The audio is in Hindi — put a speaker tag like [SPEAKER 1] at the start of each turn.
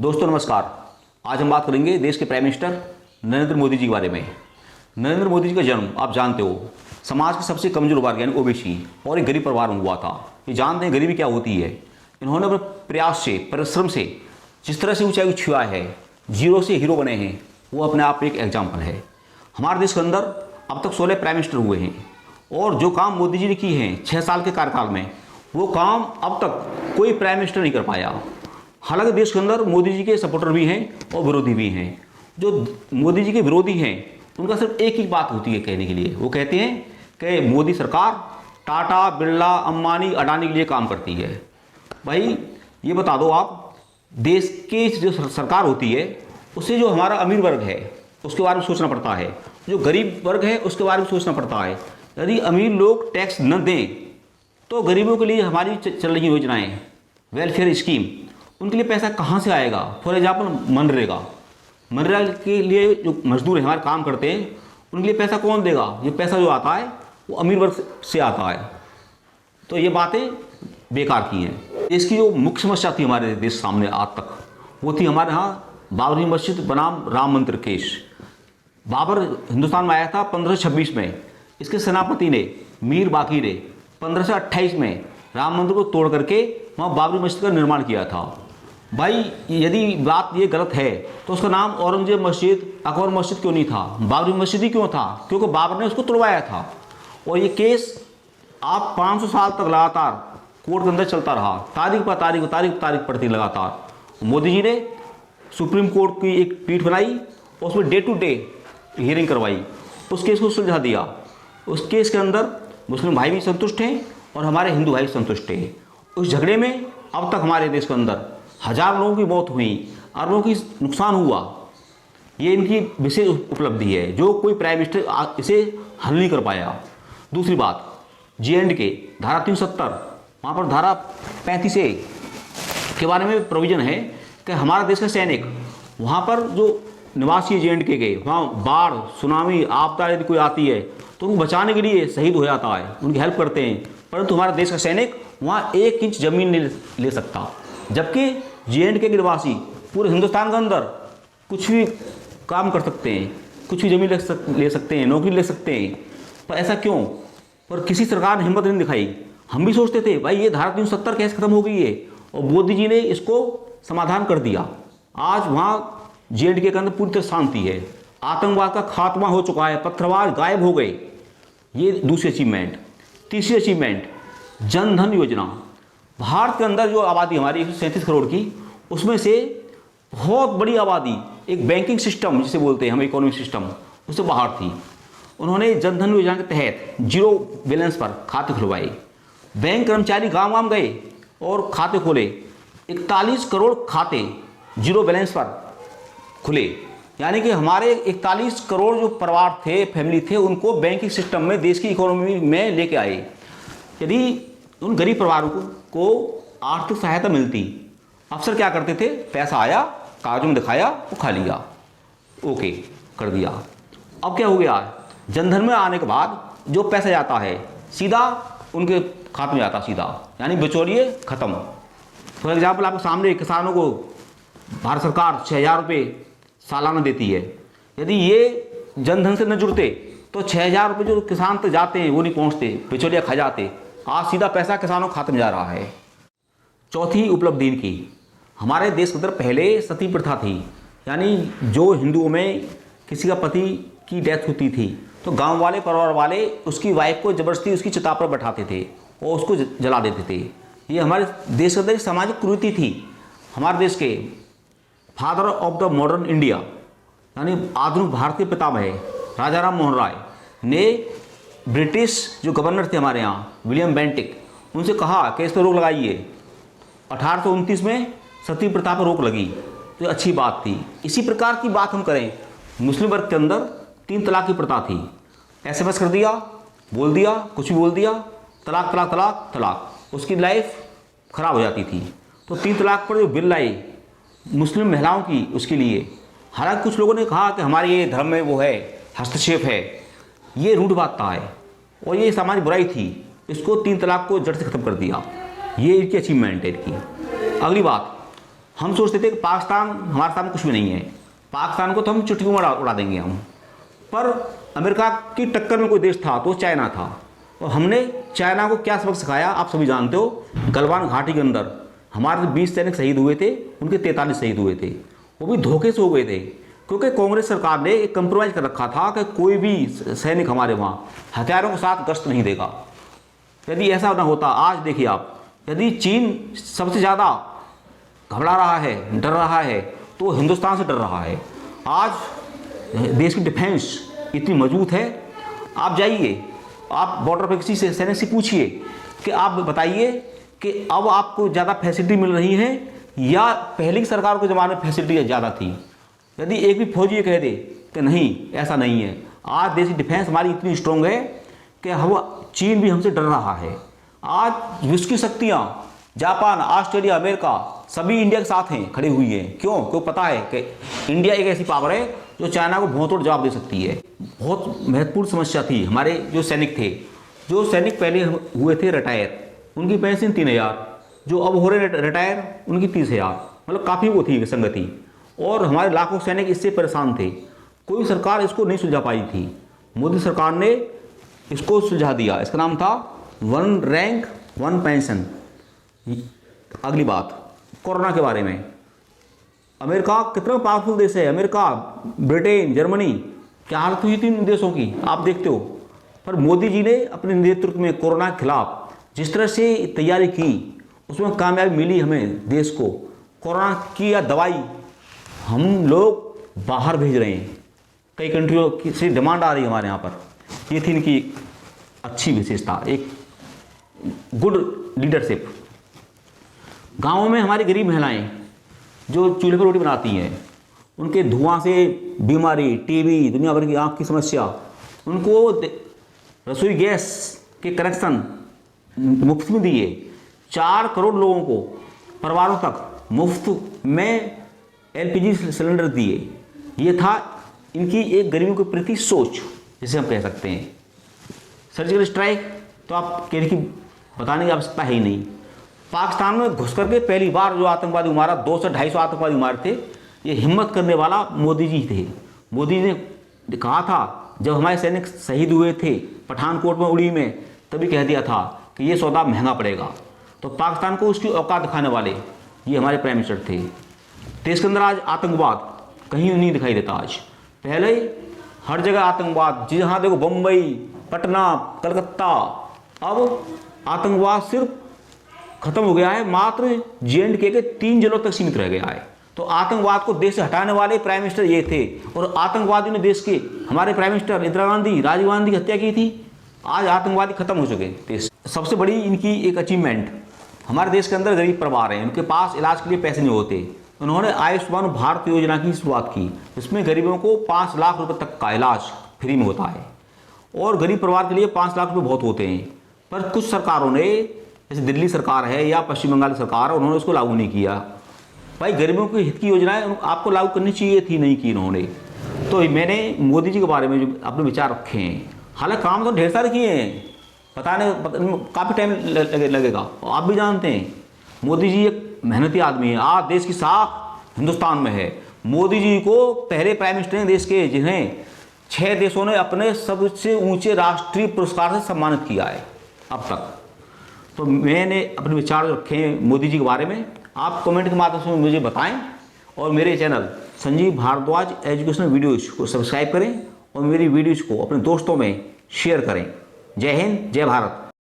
[SPEAKER 1] दोस्तों नमस्कार। आज हम बात करेंगे देश के प्राइम मिनिस्टर नरेंद्र मोदी जी के बारे में। नरेंद्र मोदी जी का जन्म आप जानते हो, समाज के सबसे कमजोर वर्ग यानी ओबीसी और एक गरीब परिवार में हुआ था। ये जानते हैं गरीबी क्या होती है। इन्होंने अपने प्रयास से, परिश्रम से जिस तरह से ऊंचाई छुआ है, जीरो से हीरो बने हैं, वो अपने आप एक एग्जाम्पल है। हमारे देश के अंदर अब तक 16 प्राइम मिनिस्टर हुए हैं और जो काम मोदी जी ने किए हैं 6 साल के कार्यकाल में, वो काम अब तक कोई प्राइम मिनिस्टर नहीं कर पाया। हालांकि देश के अंदर मोदी जी के सपोर्टर भी हैं और विरोधी भी हैं। जो मोदी जी के विरोधी हैं उनका सिर्फ एक ही बात होती है कहने के लिए, वो कहते हैं कि मोदी सरकार टाटा, बिरला, अंबानी, अडानी के लिए काम करती है। भाई ये बता दो आप, देश की जो सरकार होती है उससे जो हमारा अमीर वर्ग है उसके बारे में सोचना पड़ता है, जो गरीब वर्ग है उसके बारे में सोचना पड़ता है। यदि अमीर लोग टैक्स न दें तो गरीबों के लिए हमारी चल रही योजनाएं, वेलफेयर स्कीम, उनके लिए पैसा कहाँ से आएगा। फॉर एग्जाम्पल मनरेगा के लिए जो मजदूर हैं हमारे काम करते हैं, उनके लिए पैसा कौन देगा। ये पैसा जो आता है वो अमीर वर्ग से आता है। तो ये बातें बेकार की हैं। इसकी जो मुख्य समस्या थी हमारे देश सामने आज तक, वो थी हमारे यहाँ बाबरी मस्जिद बनाम राम मंदिर केस। बाबर हिंदुस्तान में आया था 1526 में। इसके सेनापति ने मीर बाकी ने 1528 में राम मंदिर को तोड़ करके वहाँ बाबरी मस्जिद का निर्माण किया था। भाई यदि बात ये गलत है तो उसका नाम औरंगजेब मस्जिद, अकबर मस्जिद क्यों नहीं था, बाबरी मस्जिद ही क्यों था? क्योंकि बाबर ने उसको तोड़वाया था। और ये केस आप 500 साल तक लगातार कोर्ट के अंदर चलता रहा, तारीख पर तारीख तारीख पड़ती लगातार। मोदी जी ने सुप्रीम कोर्ट की एक पीठ बनाई, उसमें डे टू डे हियरिंग करवाई, उस केस को सुलझा दिया। उस केस के अंदर मुस्लिम भाई भी संतुष्ट हैं और हमारे हिंदू भाई संतुष्ट हैं। उस झगड़े में अब तक हमारे देश के अंदर हजारों लोगों की मौत हुई, अरबों की नुकसान हुआ। ये इनकी विशेष उपलब्धि है जो कोई प्राइम मिनिस्टर इसे हल नहीं कर पाया। दूसरी बात, J&K धारा 370, वहाँ पर धारा 35A के बारे में प्रोविज़न है कि हमारा देश का सैनिक वहाँ पर जो निवासी है J&K के, वहाँ बाढ़, सुनामी, आपदा यदि कोई आती है तो उनको बचाने के लिए शहीद हो जाता है, उनकी हेल्प करते हैं। परंतु हमारे देश का सैनिक वहाँ 1 इंच ज़मीन नहीं ले सकता, जबकि J&K के निवासी पूरे हिंदुस्तान के अंदर कुछ भी काम कर सकते हैं, कुछ भी ज़मीन ले सकते हैं, नौकरी ले सकते हैं। पर ऐसा क्यों? पर किसी सरकार ने हिम्मत नहीं दिखाई। हम भी सोचते थे भाई ये धारा 370 कैसे खत्म हो गई है, और मोदी जी ने इसको समाधान कर दिया। आज वहाँ J&K के अंदर पूरी तरह शांति है, आतंकवाद का खात्मा हो चुका है, पत्थरबाज गायब हो गए। ये दूसरी अचीवमेंट। तीसरी अचीवमेंट, जन धन योजना। भारत के अंदर जो आबादी हमारी 137 करोड़ की, उसमें से बहुत बड़ी आबादी एक बैंकिंग सिस्टम जिसे बोलते हैं हम, इकोनॉमिक सिस्टम, उससे बाहर थी। उन्होंने जन धन योजना के तहत जीरो बैलेंस पर खाते खुलवाए। बैंक कर्मचारी गांव गांव गए और खाते खोले। 41 करोड़ खाते जीरो बैलेंस पर खुले, यानी कि हमारे 41 करोड़ जो परिवार थे, फैमिली थे, उनको बैंकिंग सिस्टम में, देश की इकोनॉमी में लेके आए। यदि उन गरीब परिवारों को आर्थिक सहायता मिलती, अफसर क्या करते थे, पैसा आया, कागजों में दिखाया, वो खा लिया, ओके कर दिया। अब क्या हो गया, जनधन में आने के बाद जो पैसा जाता है सीधा उनके खाते में जाता सीधा, यानी बिचौलिए खत्म। फॉर एग्जाम्पल आपके सामने किसानों को भारत सरकार 6,000 रुपये सालाना देती है। यदि ये जनधन से न जुड़ते तो 6,000 रुपये जो किसान तक जाते हैं वो नहीं पहुँचते, बिचौलिया खा जाते। आज सीधा पैसा किसानों के खाते में जा रहा है। चौथी उपलब्धि इनकी, हमारे देश के अंदर पहले सती प्रथा थी, यानी जो हिंदुओं में किसी का पति की डेथ होती थी तो गांव वाले, परिवार वाले उसकी वाइफ को ज़बरदस्ती उसकी चिता पर बैठाते थे और उसको जला देते थे। ये हमारे देश के अंदर एक सामाजिक कुरीति थी। हमारे देश के father of the modern India, यानी आधुनिक भारत के पितामह राजा राम मोहन राय ने ब्रिटिश जो गवर्नर थे हमारे यहाँ, विलियम बेंटिक, उनसे कहा कि इस पर रोक लगाइए। 1829 में सती प्रथा पर रोक लगी, तो अच्छी बात थी। इसी प्रकार की बात हम करें, मुस्लिम वर्ग के अंदर 3 तलाक की प्रथा थी। SMS कर दिया, बोल दिया, कुछ भी बोल दिया, तलाक तलाक तलाक तलाक, उसकी लाइफ खराब हो जाती थी। तो 3 तलाक पर जो बिल लाई मुस्लिम महिलाओं की, उसके लिए, हालांकि कुछ लोगों ने कहा कि हमारे ये धर्म में वो है, हस्तक्षेप है, ये रूढ़ बात है और ये सामाजिक बुराई थी। इसको 3 तलाक को जड़ से खत्म कर दिया। ये इनकी अचीवमेंट है इनकी। अगली बात, हम सोचते थे कि पाकिस्तान हमारे सामने कुछ भी नहीं है, पाकिस्तान को तो हम चुटकी में उड़ा देंगे हम। पर अमेरिका की टक्कर में कोई देश था तो चाइना था, और हमने चाइना को क्या सबक सिखाया आप सभी जानते हो। गलवान घाटी के अंदर हमारे 20 सैनिक शहीद हुए थे, उनके 43 शहीद हुए थे, वो भी धोखे से हो गए थे, क्योंकि कांग्रेस सरकार ने एक कंप्रोमाइज़ कर रखा था कि कोई भी सैनिक हमारे वहाँ हथियारों के साथ गश्त नहीं देगा। यदि ऐसा ना होता, आज देखिए आप, यदि चीन सबसे ज़्यादा घबरा रहा है, डर रहा है, तो हिंदुस्तान से डर रहा है। आज देश की डिफेंस इतनी मजबूत है। आप जाइए, आप बॉर्डर पर किसी से सैनिक से पूछिए कि आप बताइए कि अब आपको ज़्यादा फैसिलिटी मिल रही है या पहले की सरकार के ज़माने में फैसिलिटी ज़्यादा थी। यदि एक भी फौजी ये कह दे कि नहीं ऐसा नहीं है, आज देश की डिफेंस हमारी इतनी स्ट्रॉन्ग है कि हम चीन भी हमसे डर रहा है। आज विश्व की शक्तियाँ जापान, ऑस्ट्रेलिया, अमेरिका सभी इंडिया के साथ हैं, खड़ी हुई हैं। क्यों? क्यों पता है कि इंडिया एक ऐसी पावर है जो चाइना को भौंतोड़ जवाब दे सकती है। बहुत महत्वपूर्ण समस्या थी। हमारे जो सैनिक थे, जो सैनिक पहले हुए थे रिटायर, उनकी पेंशन 3000, जो अब हो रहे रिटायर उनकी 30,000, मतलब काफ़ी वो थी विसंगति। और हमारे लाखों सैनिक इससे परेशान थे। कोई सरकार इसको नहीं सुलझा पाई थी। मोदी सरकार ने इसको सुलझा दिया। इसका नाम था 1 रैंक 1 पेंशन। अगली बात, कोरोना के बारे में। अमेरिका कितना पावरफुल देश है, अमेरिका, ब्रिटेन, जर्मनी, क्या हालत हुई थी इन देशों की आप देखते हो। पर मोदी जी ने अपने नेतृत्व में कोरोना के खिलाफ जिस तरह से तैयारी की, उसमें कामयाबी मिली हमें देश को। कोरोना की या दवाई हम लोग बाहर भेज रहे हैं, कई कंट्रियों से डिमांड आ रही है हमारे यहाँ पर। ये थी इनकी अच्छी विशेषता, एक गुड लीडरशिप। गाँवों में हमारी गरीब महिलाएं जो चूल्हे पर रोटी बनाती हैं, उनके धुआं से बीमारी, टीबी, दुनिया भर की आँख की समस्या, उनको रसोई गैस के कनेक्शन मुफ्त में दिए। 4 करोड़ लोगों को, परिवारों तक मुफ्त में LPG सिलेंडर दिए। ये था इनकी एक गरीबों के प्रति सोच, जिसे हम कह सकते हैं। सर्जिकल स्ट्राइक तो आप कहने की बताने की आवश्यकता है ही नहीं। पाकिस्तान में घुस करके पहली बार जो आतंकवादी मारा, 200-250 आतंकवादी मारे थे, ये हिम्मत करने वाला मोदी जी थे। मोदी ने कहा था, जब हमारे सैनिक शहीद हुए थे पठानकोट में, उड़ी में, तभी कह दिया था कि ये सौदा महंगा पड़ेगा। तो पाकिस्तान को उसकी औकात दिखाने वाले ये हमारे प्राइम मिनिस्टर थे। देश के अंदर आज आतंकवाद कहीं नहीं दिखाई देता। आज पहले हर जगह आतंकवाद, जहाँ देखो बम्बई, पटना, कलकत्ता, अब आतंकवाद सिर्फ खत्म हो गया है, मात्र J&K के 3 जिलों तक सीमित रह गया है। तो आतंकवाद को देश से हटाने वाले प्राइम मिनिस्टर ये थे, और आतंकवादियों ने देश के हमारे प्राइम मिनिस्टर इंदिरा गांधी, राजीव गांधी की हत्या की थी। आज आतंकवादी खत्म हो चुके देश। सबसे बड़ी इनकी एक अचीवमेंट, हमारे देश के अंदर गरीब परिवार हैं, उनके पास इलाज के लिए पैसे नहीं होते। उन्होंने आयुष्मान भारत योजना की शुरुआत की, जिसमें गरीबों को 5 लाख रुपए तक का इलाज फ्री में होता है। और गरीब परिवार के लिए 5 लाख रुपये बहुत होते हैं। पर कुछ सरकारों ने, जैसे दिल्ली सरकार है या पश्चिम बंगाल सरकार है, उन्होंने उसको लागू नहीं किया। भाई गरीबों के हित की योजनाएं आपको लागू करनी चाहिए थी, नहीं की इन्होंने। तो मैंने मोदी जी के बारे में जो अपने विचार रखे हैं, हालांकि काम तो ढेर सारे किए हैं, बताने काफ़ी टाइम लगेगा। आप भी जानते हैं मोदी जी एक मेहनती आदमी है। आज देश की साख हिंदुस्तान में है। मोदी जी को पहले प्राइम मिनिस्टर हैं देश के, जिन्हें 6 देशों ने अपने सबसे ऊंचे राष्ट्रीय पुरस्कार से सम्मानित किया है अब तक। तो मैंने अपने विचार रखे हैं मोदी जी के बारे में। आप कमेंट के माध्यम से मुझे बताएं, और मेरे channel Sanjeev Bhardwaj educational videos को सब्सक्राइब करें, और मेरी वीडियोज को अपने दोस्तों में शेयर करें। जय हिंद, जय भारत।